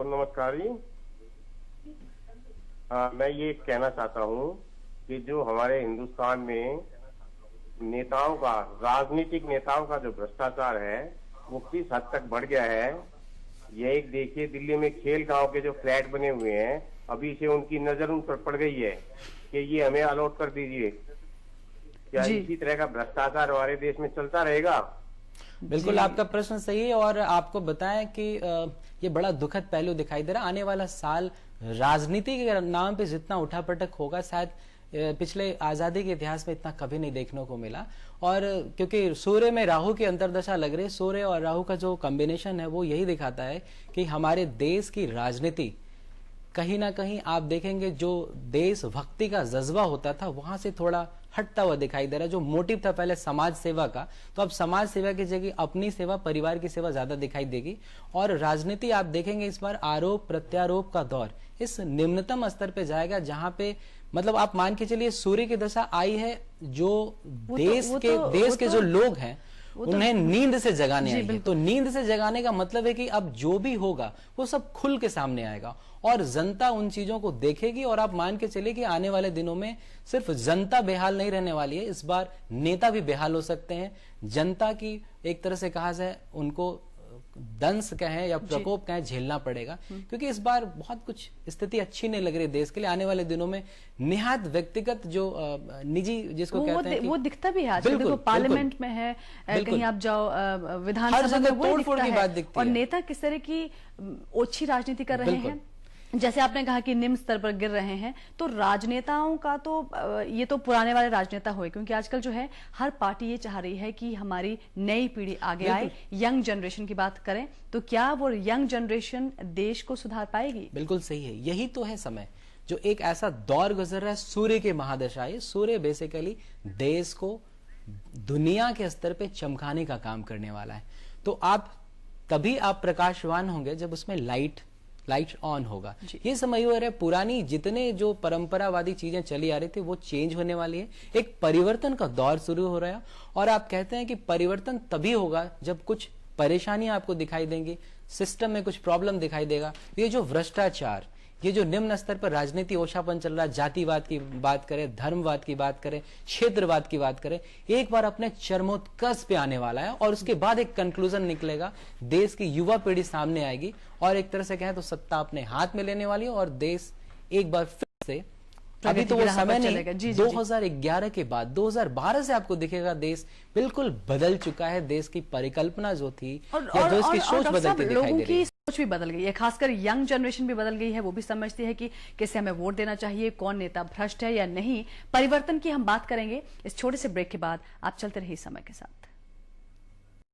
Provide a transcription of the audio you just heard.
नमस्कार जी। मैं ये कहना चाहता हूँ कि जो हमारे हिंदुस्तान में नेताओं का, राजनीतिक नेताओं का जो भ्रष्टाचार है वो किस हद तक बढ़ गया है। ये एक देखिए, दिल्ली में खेल गांव के जो फ्लैट बने हुए हैं, अभी से उनकी नजर उन पर पड़ गई है कि ये हमें अलॉट कर दीजिए। क्या इसी तरह का भ्रष्टाचार हमारे देश में चलता रहेगा? बिल्कुल, आपका प्रश्न सही है और आपको बताएं कि ये बड़ा दुखद पहलू दिखाई दे रहा है। आने वाला साल राजनीति के नाम पे जितना उठापटक होगा, शायद पिछले आजादी के इतिहास में इतना कभी नहीं देखने को मिला। और क्योंकि सूर्य में राहु की अंतर्दशा लग रही है, सूर्य और राहु का जो कॉम्बिनेशन है वो यही दिखाता है कि हमारे देश की राजनीति कहीं ना कहीं आप देखेंगे जो देशभक्ति का जज्बा होता था वहां से थोड़ा हटता हुआ दिखाई दे रहा है। जो मोटिव था पहले समाज सेवा का, तो अब समाज सेवा की जगह अपनी सेवा, परिवार की सेवा ज्यादा दिखाई देगी। और राजनीति आप देखेंगे इस बार आरोप प्रत्यारोप का दौर इस निम्नतम स्तर पे जाएगा, जहां पे मतलब आप मान के चलिए सूर्य की दशा आई है, जो देश के जो लोग हैं उन्हें नींद से जगाने आई है। तो नींद से जगाने का मतलब है कि अब जो भी होगा वो सब खुल के सामने आएगा और जनता उन चीजों को देखेगी। और आप मान के चलिए कि आने वाले दिनों में सिर्फ जनता बेहाल नहीं रहने वाली है, इस बार नेता भी बेहाल हो सकते हैं। जनता की एक तरह से कहा जाए उनको दंश कहें या प्रकोप कहें झेलना पड़ेगा, क्योंकि इस बार बहुत कुछ स्थिति अच्छी नहीं लग रही देश के लिए। आने वाले दिनों में निहायत व्यक्तिगत जो निजी जिसको कहते हैं वो दिखता भी है। आजकल देखो पार्लियामेंट में है, कहीं आप जाओ विधानसभा में वो तोड़फोड़ की बात दिखती है। और है। नेता किस तरह की ओछी राजनीति कर रहे हैं, जैसे आपने कहा कि निम्न स्तर पर गिर रहे हैं। तो राजनेताओं का तो ये तो पुराने वाले राजनेता हुए, क्योंकि आजकल जो है हर पार्टी ये चाह रही है कि हमारी नई पीढ़ी आगे आए, यंग जनरेशन की बात करें तो क्या वो यंग जनरेशन देश को सुधार पाएगी? बिल्कुल सही है, यही तो है समय जो एक ऐसा दौर गुजर रहा है सूर्य के महादशा। ये सूर्य बेसिकली देश को दुनिया के स्तर पे चमकाने का काम करने वाला है। तो आप तभी आप प्रकाशवान होंगे जब उसमें लाइट ऑन होगा। ये समय हो रहा है, पुरानी जितने जो परंपरावादी चीजें चली आ रही थी वो चेंज होने वाली है। एक परिवर्तन का दौर शुरू हो रहा है। और आप कहते हैं कि परिवर्तन तभी होगा जब कुछ परेशानियां आपको दिखाई देंगी, सिस्टम में कुछ प्रॉब्लम दिखाई देगा। ये जो भ्रष्टाचार, ये जो निम्न स्तर पर राजनीति ओछापन चल रहा है, जातिवाद की बात करें, धर्मवाद की बात करें, क्षेत्रवाद की बात करें, एक बार अपने चरमोत्कर्ष पे आने वाला है। और उसके बाद एक कंक्लूजन निकलेगा, देश की युवा पीढ़ी सामने आएगी और एक तरह से कहें तो सत्ता अपने हाथ में लेने वाली है और देश एक बार फिर से, अभी तो वो समय नहीं, 2011 के बाद 2012 से आपको दिखेगा देश बिल्कुल बदल चुका है। देश की परिकल्पना जो थी या जो इसकी सोच बदलती दिखाई दे रही है। सोच भी बदल गई है, खासकर यंग जनरेशन भी बदल गई है। वो भी समझती है कि किसे हमें वोट देना चाहिए, कौन नेता भ्रष्ट है या नहीं। परिवर्तन की हम बात करेंगे इस छोटे से ब्रेक के बाद। आप चलते रहिए समय के साथ।